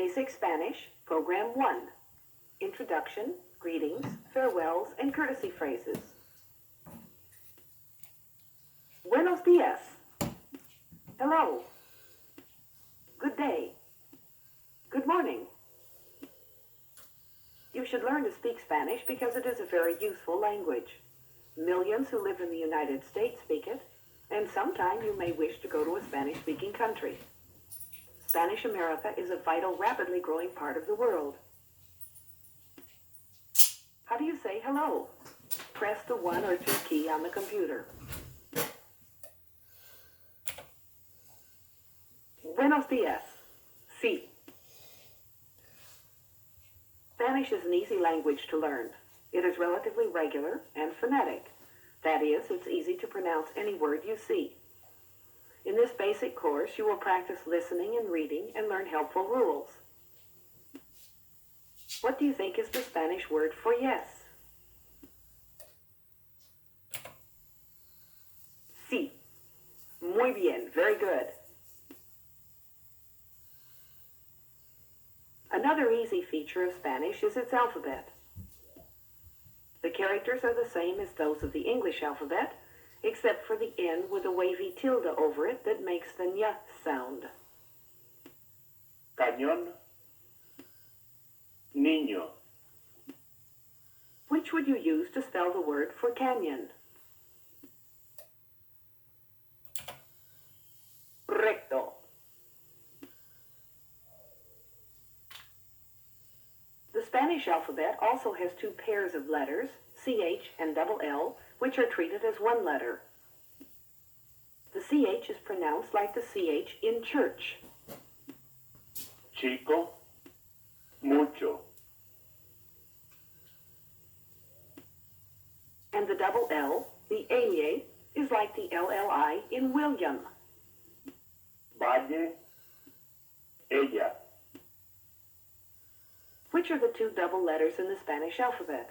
Basic Spanish, Program 1. Introduction, greetings, farewells, and courtesy phrases. Buenos días. Hello. Good day. Good morning. You should learn to speak Spanish because it is a very useful language. Millions who live in the United States speak it, and sometime you may wish to go to a Spanish-speaking country. Spanish America is a vital, rapidly growing part of the world. How do you say hello? Press the 1 or 2 key on the computer. Buenos días. Sí. Spanish is an easy language to learn. It is relatively regular and phonetic. That is, it's easy to pronounce any word you see. In this basic course, you will practice listening and reading and learn helpful rules. What do you think is the Spanish word for yes? Sí. Muy bien. Very good. Another easy feature of Spanish is its alphabet. The characters are the same as those of the English alphabet, except for the N with a wavy tilde over it that makes the ñ sound. Cañón, niño. Which would you use to spell the word for canyon? Recto. The Spanish alphabet also has 2 pairs of letters, CH and double L, which are treated as one letter. The CH is pronounced like the CH in church. Chico, mucho. And the double L, the ella, is like the LLI in William. Valle, ella. Which are the 2 double letters in the Spanish alphabet?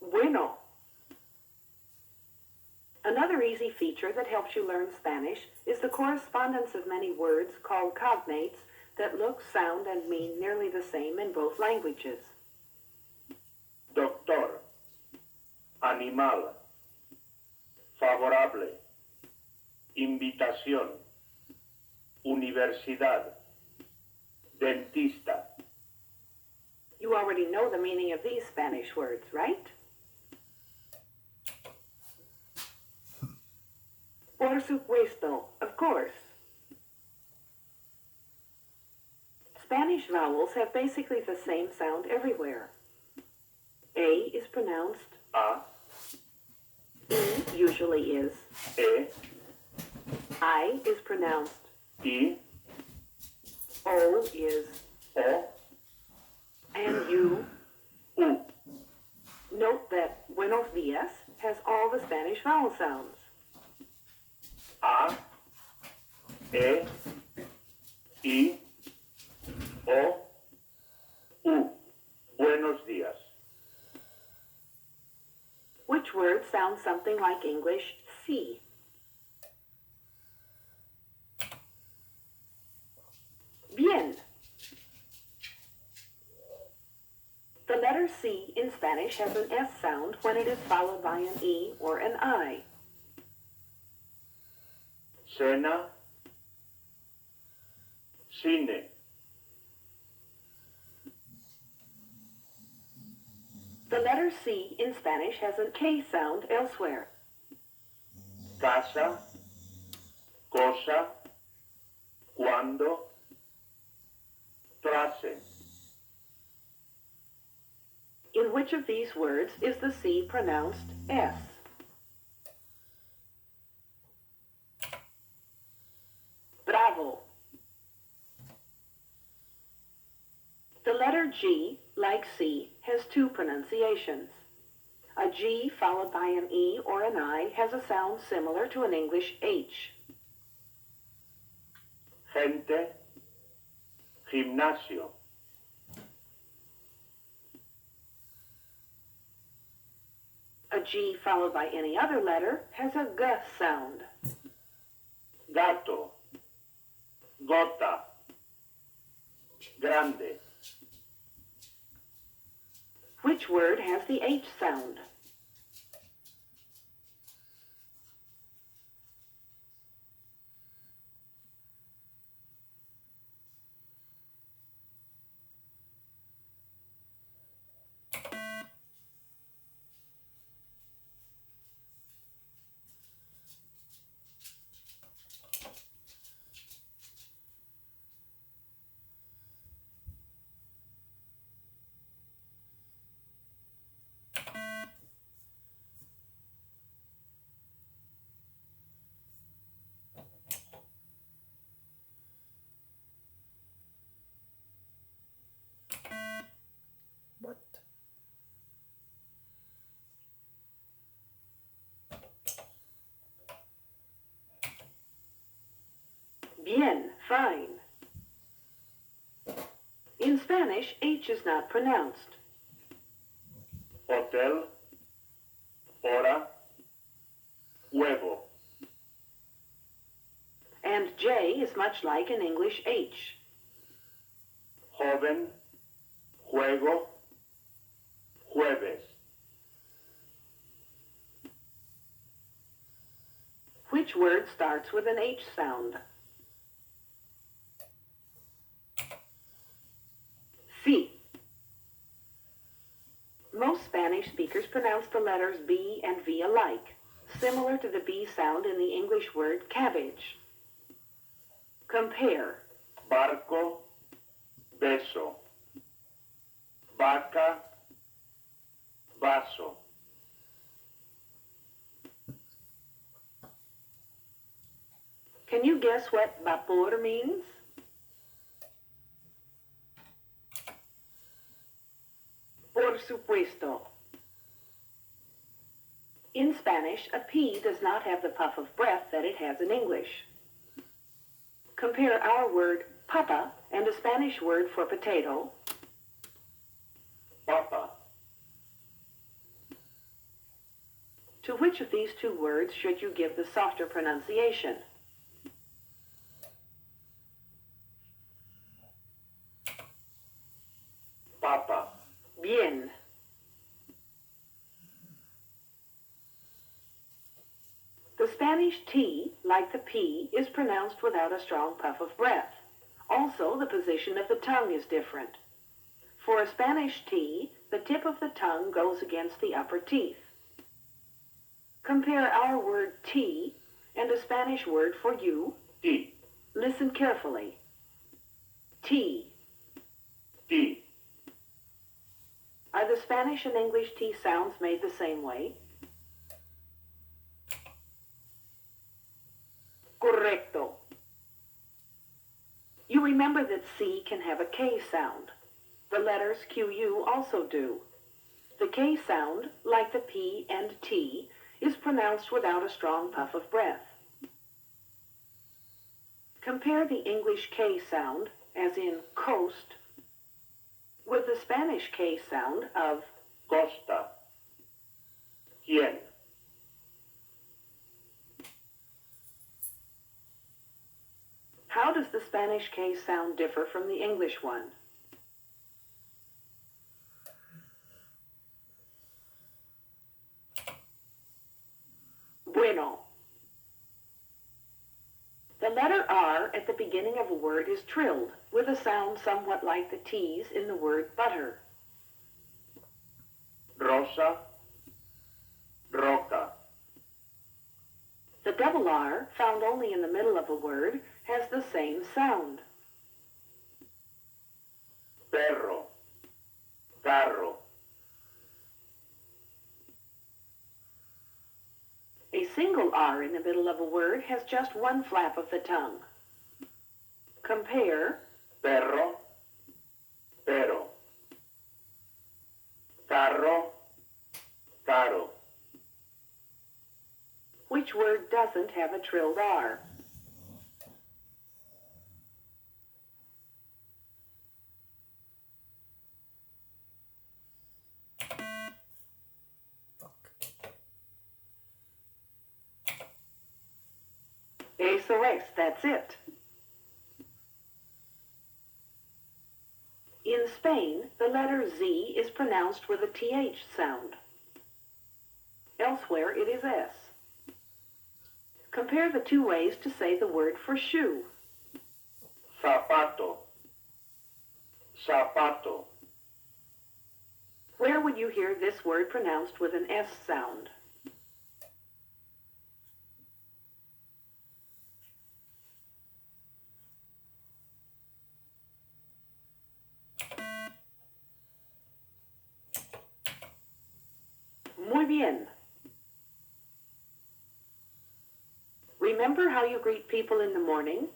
Bueno. Another easy feature that helps you learn Spanish is the correspondence of many words called cognates that look, sound, and mean nearly the same in both languages. Doctor, animal, favorable, invitación, universidad, dentista. You already know the meaning of these Spanish words, right? Por supuesto, of course. Spanish vowels have basically the same sound everywhere. A is pronounced A, E usually is. E, I is pronounced I, O is. O, And U. U. Note that Buenos Días has all the Spanish vowel sounds. A, E, I, O, U. Buenos días. Which word sounds something like English C? Bien. The letter C in Spanish has an S sound when it is followed by an E or an I. Cena, cine. The letter C in Spanish has a K sound elsewhere. Casa, cosa, cuando, frase. In which of these words is the C pronounced S? Bravo. The letter G, like C, has 2 pronunciations. A G followed by an E or an I has a sound similar to an English H. Gente, gimnasio. A G followed by any other letter has a G sound. gato, gota, grande, Which word has the H sound? What? Bien, fine. In Spanish, H is not pronounced. hotel, hora, huevo, And J is much like an English H. joven, juego, jueves, Which word starts with an H sound? C. Most Spanish speakers pronounce the letters B and V alike, similar to the B sound in the English word cabbage. Compare. barco, beso, vaca, vaso, Can you guess what vapor means? Por supuesto. In Spanish, a P does not have the puff of breath that it has in English. Compare our word papa and a Spanish word for potato. papa, To which of these two words should you give the softer pronunciation? papa, Bien. The Spanish T, like the P, is pronounced without a strong puff of breath. Also, the position of the tongue is different. For a Spanish T, the tip of the tongue goes against the upper teeth. Compare our word tea and a Spanish word for you. ti, Listen carefully. Tea. ti, Are the Spanish and English T sounds made the same way? Correcto. You remember that C can have a K sound. The letters QU also do. The K sound, like the P and T, is pronounced without a strong puff of breath. Compare the English K sound, as in coast, with the Spanish K sound of costa, quién, how does the Spanish K sound differ from the English one? Bueno. The letter R at the beginning of a word is trilled, with a sound somewhat like the T's in the word butter. rosa, roca, The double R, found only in the middle of a word, has the same sound. perro, carro, A single R in the middle of a word has just one flap of the tongue. Compare perro, pero, carro, caro, which word doesn't have a trilled R. Fuck. Eso es, that's it. In Spain, the letter Z is pronounced with a TH sound. Elsewhere, it is S. Compare the two ways to say the word for shoe. Zapato. Zapato. Where would you hear this word pronounced with an S sound? Muy bien. Remember how you greet people in the morning?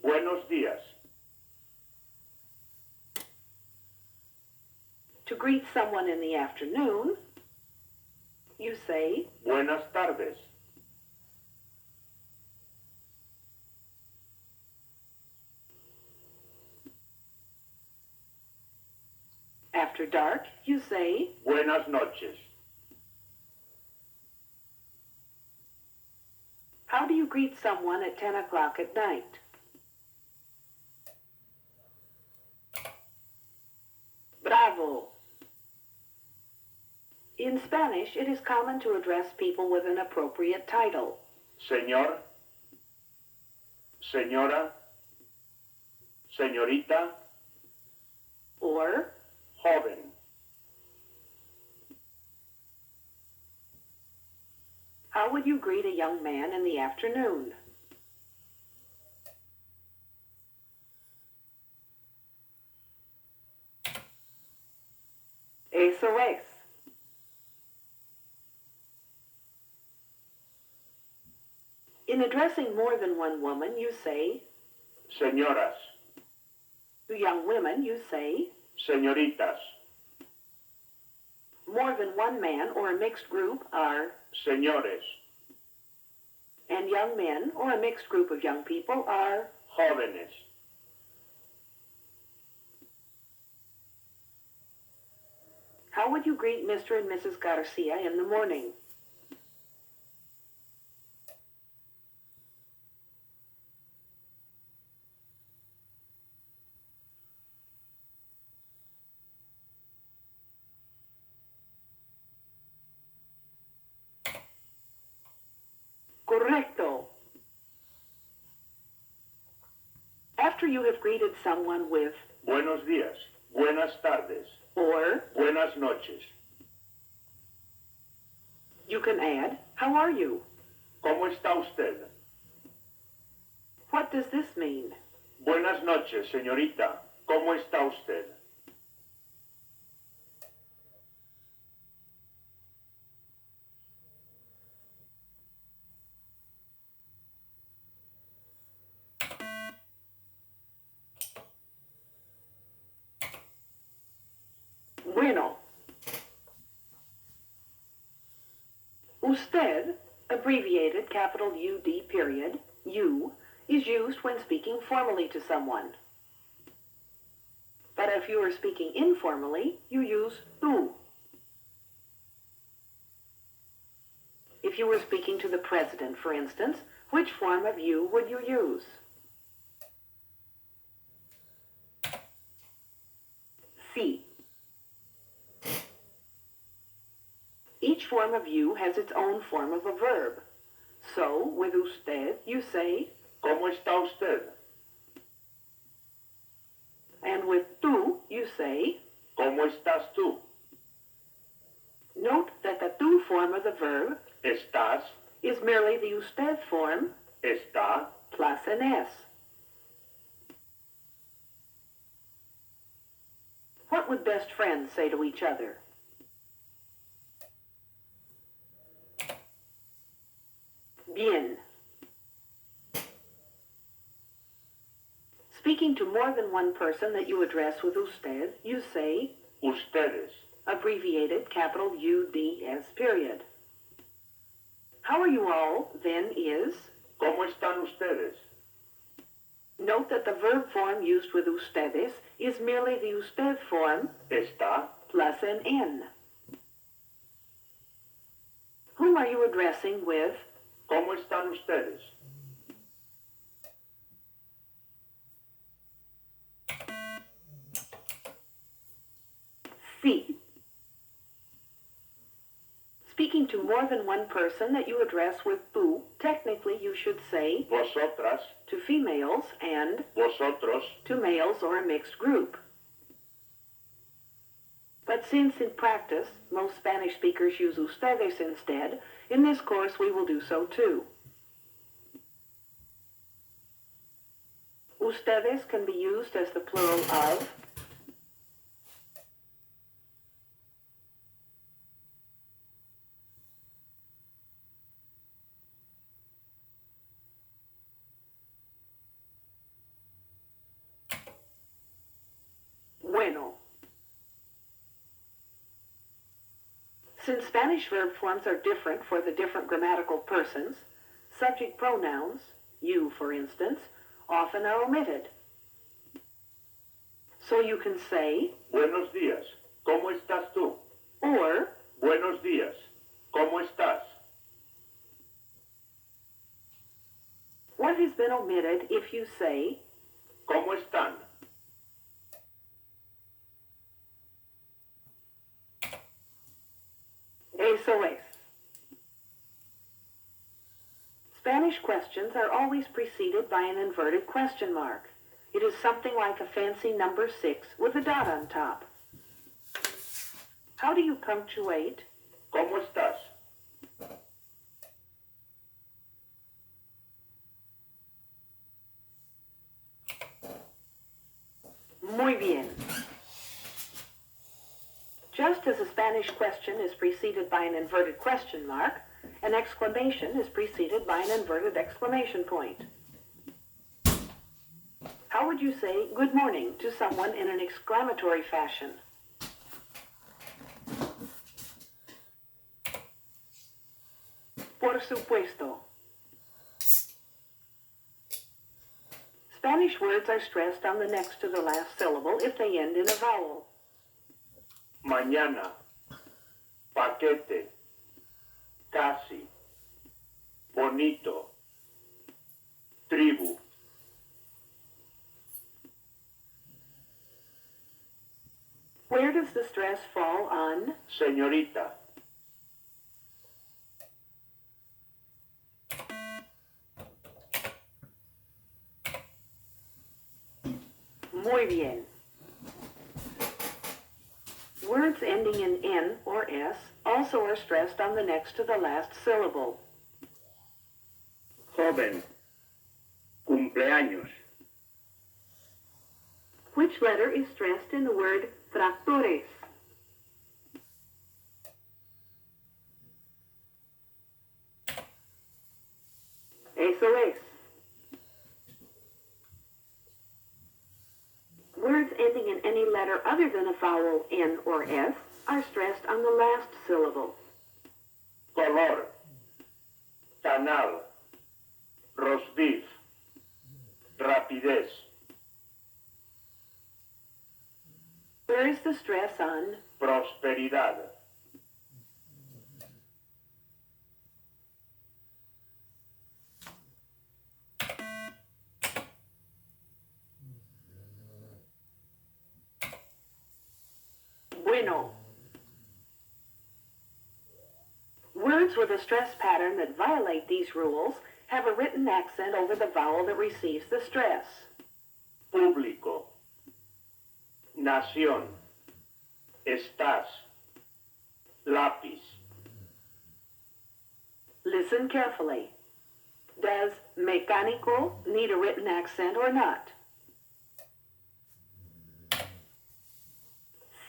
Buenos días. To greet someone in the afternoon, you say, Buenas tardes. after dark, you say, Buenas noches. how do you greet someone at 10 o'clock at night? Bravo. In Spanish, it is common to address people with an appropriate title. Señor, señora, señorita, Or, joven. how would you greet a young man in the afternoon? Eso es. In addressing more than one woman, you say, Señoras, to young women, you say, señoritas, more than one man or a mixed group are, señores, and young men or a mixed group of young people are. jóvenes. How would you greet Mr. and Mrs. Garcia in the morning? Correcto. After you have greeted someone with Buenos días, buenas tardes, or, buenas noches. you can add, how are you? ¿Cómo está usted? What does this mean? Buenas noches, señorita. ¿Cómo está usted? Bueno. Usted, abbreviated capital UD period, U, is used when speaking formally to someone. But if you are speaking informally, you use tú. If you were speaking to the president, for instance, which form of you would you use? Sí. Each form of you has its own form of a verb. So, with usted, you say, ¿Cómo está usted? and with tú, you say. ¿Cómo estás tú? Note that the tú form of the verb ¿Estás? is merely the usted form ¿Está? plus an S. What would best friends say to each other? Bien. Speaking to more than one person that you address with usted, you say, Ustedes. abbreviated capital UDS period. How are you all, then, is, ¿Cómo están ustedes? note that the verb form used with ustedes is merely the usted form ¿Está? plus an N. Whom are you addressing with ¿Cómo están ustedes? C. Speaking to more than one person that you address with tú, technically you should say Vosotras, to females and vosotros, to males or a mixed group. But since in practice most Spanish speakers use ustedes instead, in this course we will do so too. Ustedes can be used as the plural of bueno. Since Spanish verb forms are different for the different grammatical persons, subject pronouns, you for instance, often are omitted. So you can say, buenos días, ¿cómo estás tú? or, Buenos días, ¿cómo estás? what has been omitted if you say, ¿Cómo están? eso es. Spanish questions are always preceded by an inverted question mark. It is something like a fancy number 6 with a dot on top. How do you punctuate? ¿Cómo estás? Muy bien. Just as a Spanish question is preceded by an inverted question mark, an exclamation is preceded by an inverted exclamation point. How would you say good morning to someone in an exclamatory fashion? Por supuesto. Spanish words are stressed on the next to the last syllable if they end in a vowel. Mañana, paquete, casi, bonito, tribu. Where does the stress fall on? Señorita, Muy bien. Words ending in N or S also are stressed on the next to the last syllable. joven, cumpleaños. Which letter is stressed in the word tractores? Eso es. Words ending in any letter other than a vowel N or S are stressed on the last syllable. Color, canal, roast beef, rapidez. Where is the stress on? Prosperidad. Bueno. Words with a stress pattern that violate these rules have a written accent over the vowel that receives the stress. Público. Nación. Estás. Lápiz. Listen carefully. Does mecánico need a written accent or not?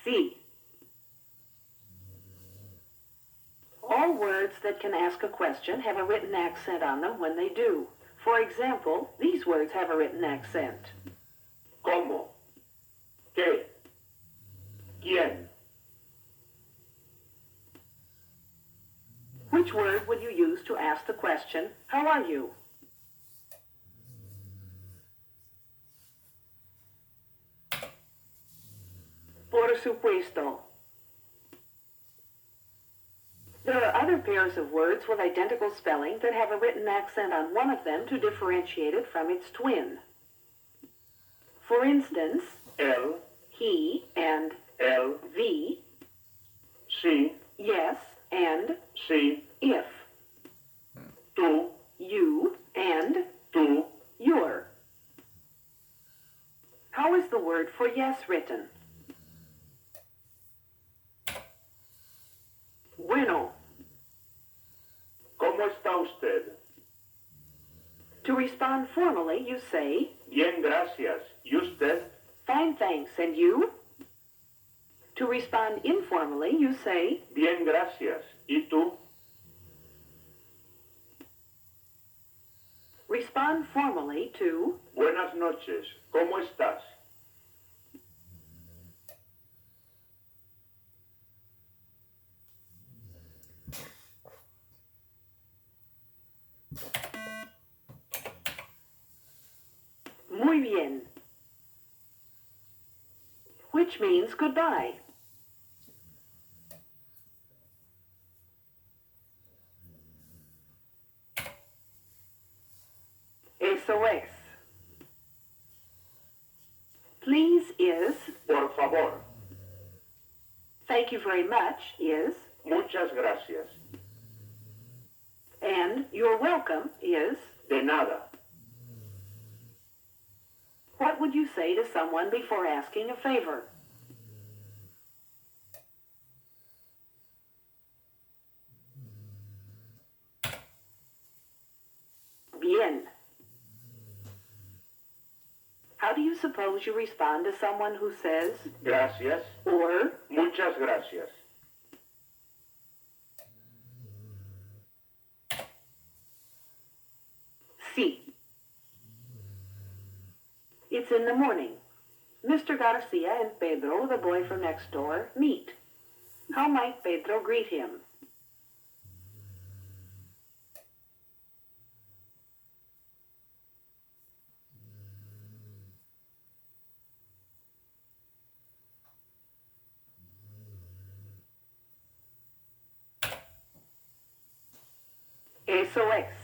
C. All words that can ask a question have a written accent on them when they do. For example, these words have a written accent. ¿Cómo? ¿Qué? ¿Quién? Which word would you use to ask the question, how are you? Por supuesto. There are other pairs of words with identical spelling that have a written accent on one of them to differentiate it from its twin. For instance, él, he and él, the, sí, yes and sí, if, tú, you and tú, your. How is the word for yes written? Bueno. ¿cómo está usted? To respond formally, you say, Bien, gracias. ¿Y usted? fine, thanks, and you? To respond informally, you say, Bien, gracias. ¿Y tú? respond formally to, Buenas noches. ¿Cómo estás? muy bien, which means goodbye. Eso es. Please is, Por favor. thank you very much is, Muchas gracias. and you're welcome is. De nada. What would you say to someone before asking a favor? Bien. How do you suppose you respond to someone who says, Gracias. or, Muchas gracias. sí? It's in the morning. Mr. Garcia and Pedro, the boy from next door, meet. How might Pedro greet him? Eso es.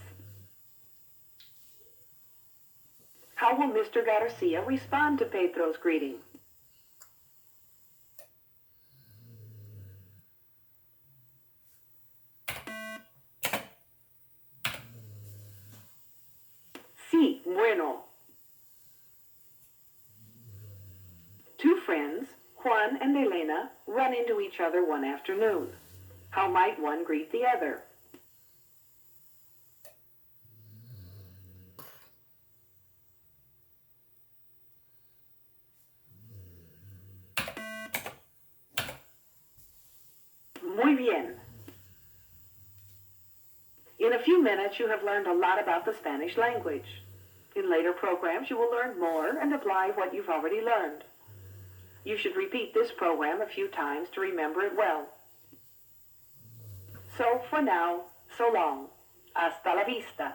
How will Mr. Garcia respond to Pedro's greeting? Sí, bueno. Two friends, Juan and Elena, run into each other one afternoon. How might one greet the other? Muy bien. In a few minutes, you have learned a lot about the Spanish language. In later programs, you will learn more and apply what you've already learned. You should repeat this program a few times to remember it well. So for now, so long. Hasta la vista.